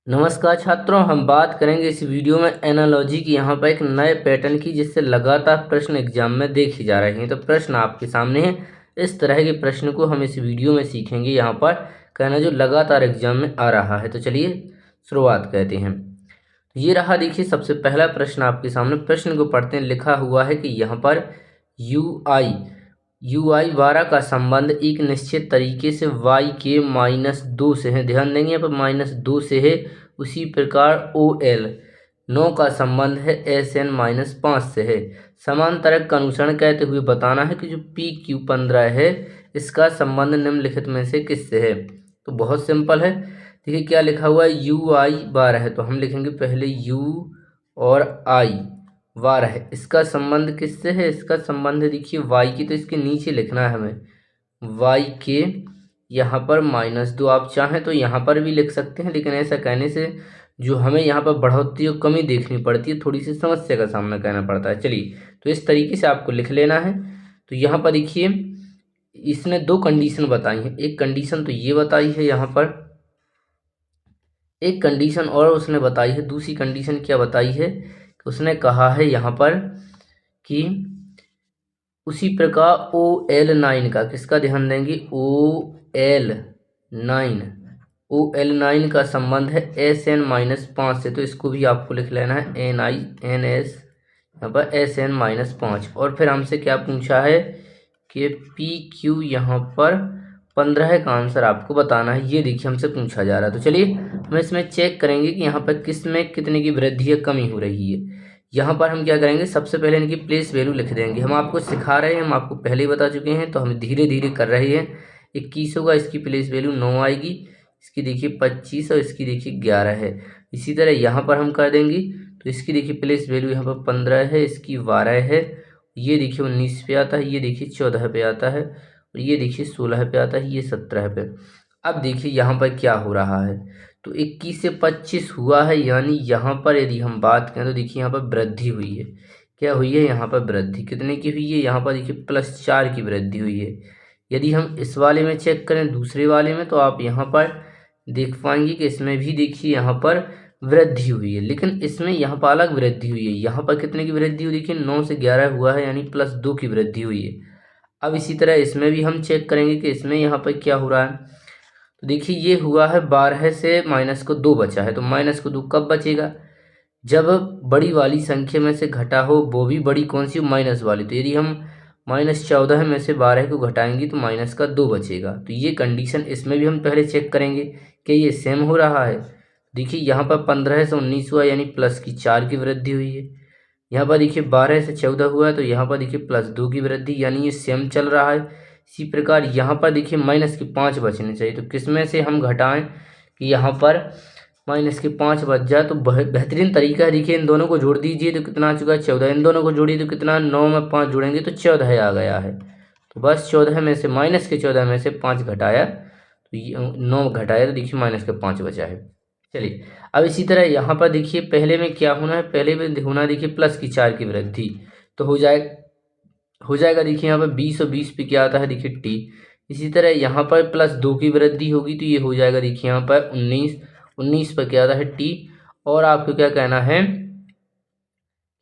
नमस्कार छात्रों, हम बात करेंगे इस वीडियो में एनालॉजी की। यहाँ पर एक नए पैटर्न की जिससे लगातार प्रश्न एग्जाम में देखे जा रहे हैं। तो प्रश्न आपके सामने है। इस तरह के प्रश्न को हम इस वीडियो में सीखेंगे। यहाँ पर कहना जो लगातार एग्जाम में आ रहा है। तो चलिए शुरुआत करते हैं। ये रहा, देखिए सबसे पहला प्रश्न आपके सामने। प्रश्न को पढ़ते हैं। लिखा हुआ है कि यहाँ पर यू आई 12 का संबंध एक निश्चित तरीके से y के -2 से है। ध्यान देंगे यहाँ पर -2 से है। उसी प्रकार OL 9 का संबंध है SN -5 से है। समान तर्क का अनुसरण करते हुए बताना है कि जो PQ15 है इसका संबंध निम्नलिखित में से किससे है। तो बहुत सिंपल है। देखिए क्या लिखा हुआ है, UI 12 है तो हम लिखेंगे पहले U और I 12 है। इसका संबंध किससे है? इसका संबंध देखिए y की, तो इसके नीचे लिखना है हमें y के यहाँ पर -2। आप चाहें तो यहाँ पर भी लिख सकते हैं, लेकिन ऐसा कहने से जो हमें यहाँ पर बढ़ोतरी और कमी देखनी पड़ती है, थोड़ी सी समस्या का सामना करना पड़ता है। चलिए, तो इस तरीके से आपको लिख लेना है। तो यहाँ पर देखिए इसने दो कंडीशन बताई हैं। एक कंडीशन तो ये बताई है यहाँ पर, एक कंडीशन और उसने बताई है। दूसरी कंडीशन क्या बताई है? उसने कहा है यहाँ पर कि उसी प्रकार OL9 का, किसका ध्यान देंगे, OL9 का संबंध है SN-5 से। तो इसको भी आपको लिख लेना है NINS, यहाँ पर SN-5। और फिर हमसे क्या पूछा है कि PQ यहाँ पर 15 का आंसर आपको बताना है। ये देखिए हमसे पूछा जा रहा है। तो चलिए हम इसमें चेक करेंगे कि यहाँ पर किस में कितने की वृद्धि या कमी हो रही है। यहाँ पर हम क्या करेंगे, सबसे पहले इनकी प्लेस वैल्यू लिख देंगे। हम आपको सिखा रहे हैं, हम आपको पहले ही बता चुके हैं, तो हम धीरे धीरे कर रहे हैं। 21 होगा, इसकी प्लेस वैल्यू 9 आएगी। इसकी देखिए 25 और इसकी देखिए 11 है। इसी तरह यहाँ पर हम कर देंगे, तो इसकी देखिए प्लेस वैल्यू यहाँ पर 15 है, इसकी 12 है। ये देखिए 19 पे आता है, ये देखिए 14 पे आता है, और ये देखिए 16 पे आता है, ये 17 पे। अब देखिए यहाँ पर क्या हो रहा है, तो 21 से 25 हुआ है, यानी यहाँ पर यदि हम बात करें तो देखिए यहाँ पर वृद्धि हुई है। क्या हुई है? यहाँ पर वृद्धि कितने की हुई है? यहाँ पर देखिए +4 की वृद्धि हुई है। यदि हम इस वाले में चेक करें, दूसरे वाले में, तो आप यहाँ पर देख पाएंगे कि इसमें भी देखिए यहाँ पर वृद्धि हुई है, लेकिन इसमें यहाँ पर अलग वृद्धि हुई है। यहाँ पर कितने की वृद्धि हुई? देखिए 9 से 11 हुआ है, यानी +2 की वृद्धि हुई है। अब इसी तरह इसमें भी हम चेक करेंगे कि इसमें यहाँ पर क्या हो रहा है। तो देखिए ये हुआ है 12 से -2 बचा है। तो -2 कब बचेगा? जब बड़ी वाली संख्या में से घटा हो, वो भी बड़ी कौन सी? माइनस वाली। तो यदि हम -14 में से 12 को घटाएंगे तो -2 बचेगा। तो ये कंडीशन इसमें भी हम पहले चेक करेंगे कि ये सेम हो रहा है। देखिए यहाँ पर 15 से 19 हुआ, यानी +4 की वृद्धि हुई है। यहाँ पर देखिए 12 से 14 हुआ है, तो यहाँ पर देखिए +2 की वृद्धि, यानी ये सेम चल रहा है। इसी प्रकार यहाँ पर देखिए -5 बचने चाहिए। तो किस में से हम घटाएं कि यहाँ पर -5 बच जाए? तो बेहतरीन तरीका है। देखिए इन दोनों को जोड़ दीजिए तो कितना आ चुका है? 14। इन दोनों को जोड़िए तो कितना? 9 में 5 जोड़ेंगे तो 14 आ गया है। तो बस 14 में से -14 में से 5 घटाया, तो ये 9 घटाया, तो देखिए -5 बचा है। चलिए अब इसी तरह यहाँ पर देखिए पहले में क्या होना है, पहले में होना है देखिए +4 की वृद्धि। तो हो जाएगा देखिए यहाँ पर 20 और 20 पे क्या आता है, देखिए T। इसी तरह यहाँ पर +2 की वृद्धि होगी, तो ये हो जाएगा देखिए यहाँ पर 19 पर क्या आता है T। और आपको क्या कहना है,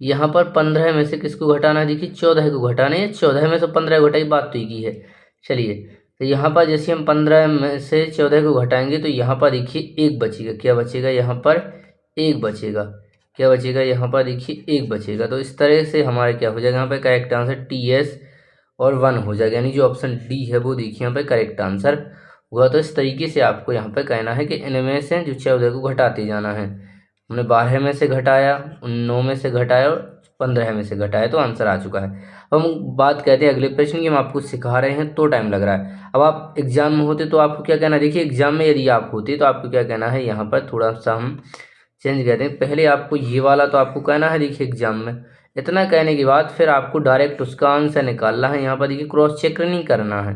यहाँ पर 15 में से किसको घटाना है? देखिए 14 को घटाना है। 14 में से 15 घटाई, बात तो एक ही है। चलिए, तो यहाँ पर जैसे हम 15 में से 14 को घटाएंगे तो यहाँ पर देखिए 1 बचेगा। क्या बचेगा? यहाँ पर 1 बचेगा। क्या बचेगा? यहाँ पर देखिए 1 बचेगा। तो इस तरह से हमारा क्या हो जाएगा, यहाँ पर करेक्ट आंसर TS और 1 हो जाएगा, यानी जो ऑप्शन डी है वो देखिए यहाँ पर करेक्ट आंसर हुआ। तो इस तरीके से आपको यहाँ पर कहना है कि इनमें से जो 14 को घटाते जाना है। हमने 12 में से घटाया, 9 में से घटाया और 15 में से घटाया, तो आंसर आ चुका है। अब हम बात करते हैं अगले प्रश्न की। हम आपको सिखा रहे हैं तो टाइम लग रहा है। अब आप एग्जाम में होते तो आपको क्या कहना है? देखिए एग्जाम में यदि आप होते तो आपको क्या कहना है, यहाँ पर थोड़ा सा हम चेंज करते हैं। पहले आपको ये वाला तो आपको कहना है, देखिए एग्जाम में इतना कहने के बाद फिर आपको डायरेक्ट उसका आंसर निकालना है। यहाँ पर देखिए क्रॉस चेक नहीं करना है,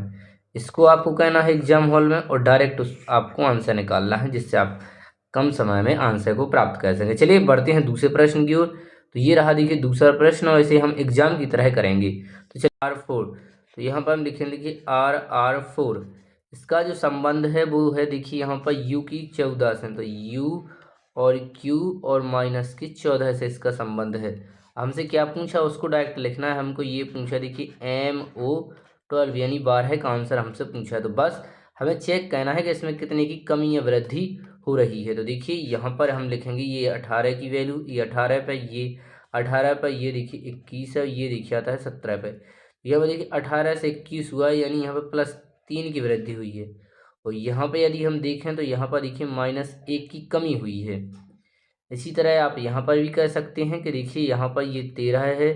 इसको आपको कहना है एग्जाम हॉल में, और डायरेक्ट उस आपको आंसर निकालना है, जिससे आप कम समय में आंसर को प्राप्त कर सकें। चलिए बढ़ते हैं दूसरे प्रश्न की ओर। तो ये रहा देखिए दूसरा प्रश्न, और इसे हम एग्जाम की तरह करेंगे। तो चलिए R4, तो यहाँ पर हम लिखेंगे देखिए R4। इसका जो संबंध है वो है देखिए यहाँ पर U की 14 से। तो U और Q और -14 से इसका संबंध है। हमसे क्या पूछा उसको डायरेक्ट लिखना है, हमको ये पूछा देखिए MO12 यानी 12 का आंसर हमसे पूछा है। तो बस हमें चेक करना है कि इसमें कितने की कमी या वृद्धि हो रही है। तो देखिए यहाँ पर हम लिखेंगे ये 18 की वैल्यू, ये 18 पे, ये 18 पे, ये देखिए 21 है, ये देखिए आता है 17 पे। यहाँ पर देखिए 18 से 21 हुआ यानी यहाँ पर +3 की वृद्धि हुई है। और यहाँ पे यदि हम देखें तो यहाँ पर देखिए -1 की कमी हुई है। इसी तरह आप यहाँ पर भी कह सकते हैं कि देखिए यहाँ पर ये 13 है,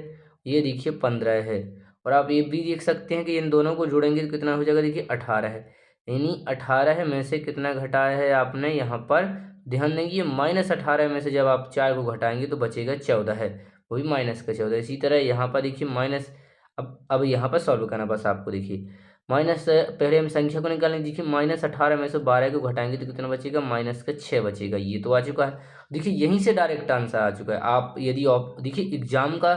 ये देखिए 15 है। और आप ये भी देख सकते हैं कि इन दोनों को जोड़ेंगे तो कितना हो जाएगा, देखिए 18 है। यानी 18 में से कितना घटाया है आपने, यहाँ पर ध्यान देंगे ये -18 में से जब आप 4 को घटाएंगे तो बचेगा 14 है, वो भी -14। इसी तरह यहाँ पर देखिए माइनस, अब यहाँ पर सॉल्व करना बस आपको। देखिए माइनस, पहले हम संख्या को निकालें। देखिए -18 में से 12 को घटाएंगे तो कितना बचेगा, -6 बचेगा। ये तो आ चुका है। देखिए यहीं से डायरेक्ट आंसर आ चुका है। आप यदि आप देखिए एग्जाम का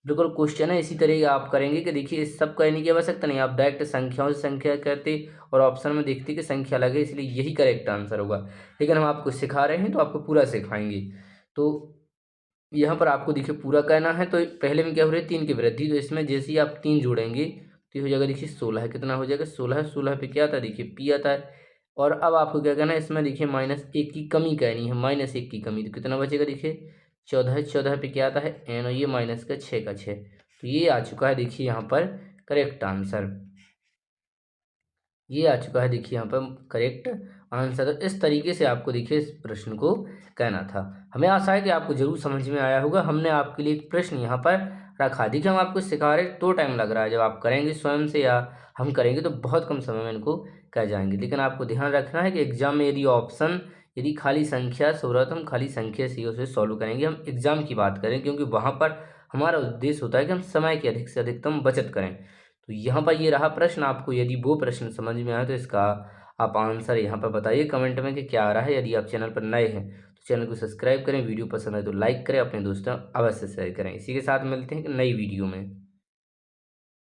बिल्कुल क्वेश्चन है इसी तरह आप करेंगे कि देखिए इस सब करने की आवश्यकता नहीं, आप डायरेक्ट संख्याओं से संख्या करते और ऑप्शन में देखते कि संख्या अलग है, इसलिए यही करेक्ट आंसर होगा। लेकिन हम आपको सिखा रहे हैं तो आपको पूरा सिखाएंगे। तो यहाँ पर आपको देखिए पूरा करना है। तो पहले में क्या हो रही है, 3 की वृद्धि, तो इसमें जैसे ही आप 3 जोड़ेंगे तो ये हो जाएगा देखिए 16। कितना हो जाएगा, 16। 16 पे क्या आता है, देखिए P आता है। और अब आपको क्या करना है, इसमें देखिए -1 की कमी करनी है, -1 की कमी। तो कितना बचेगा, देखिए 14। 14 पे क्या आता है N, और ये -6 का 6। तो ये आ चुका है देखिए यहाँ पर करेक्ट आंसर। ये आ चुका है देखिए यहाँ पर करेक्ट आंसर। तो इस तरीके से आपको देखिए इस प्रश्न को कहना था। हमें आशा है कि आपको जरूर समझ में आया होगा। हमने आपके लिए एक प्रश्न यहाँ पर रखा। देखिए हम आपको सिखा रहे तो टाइम लग रहा है, जब आप करेंगे स्वयं से या हम करेंगे तो बहुत कम समय में इनको कह जाएंगे। लेकिन आपको ध्यान रखना है कि एग्जाम में यदि ऑप्शन, यदि खाली संख्या से हो रहा है तो हम खाली संख्या से उसे सॉल्व करेंगे। हम एग्जाम की बात करें क्योंकि वहाँ पर हमारा उद्देश्य होता है कि हम समय की अधिक से अधिकतम बचत करें। तो यहाँ पर ये रहा प्रश्न। आपको यदि वो प्रश्न समझ में आए तो इसका आप आंसर यहाँ पर बताइए कमेंट में कि क्या आ रहा है। यदि आप चैनल पर नए हैं तो चैनल को सब्सक्राइब करें, वीडियो पसंद आए तो लाइक करें, अपने दोस्तों अवश्य शेयर करें। इसी के साथ मिलते हैं एक नई वीडियो में।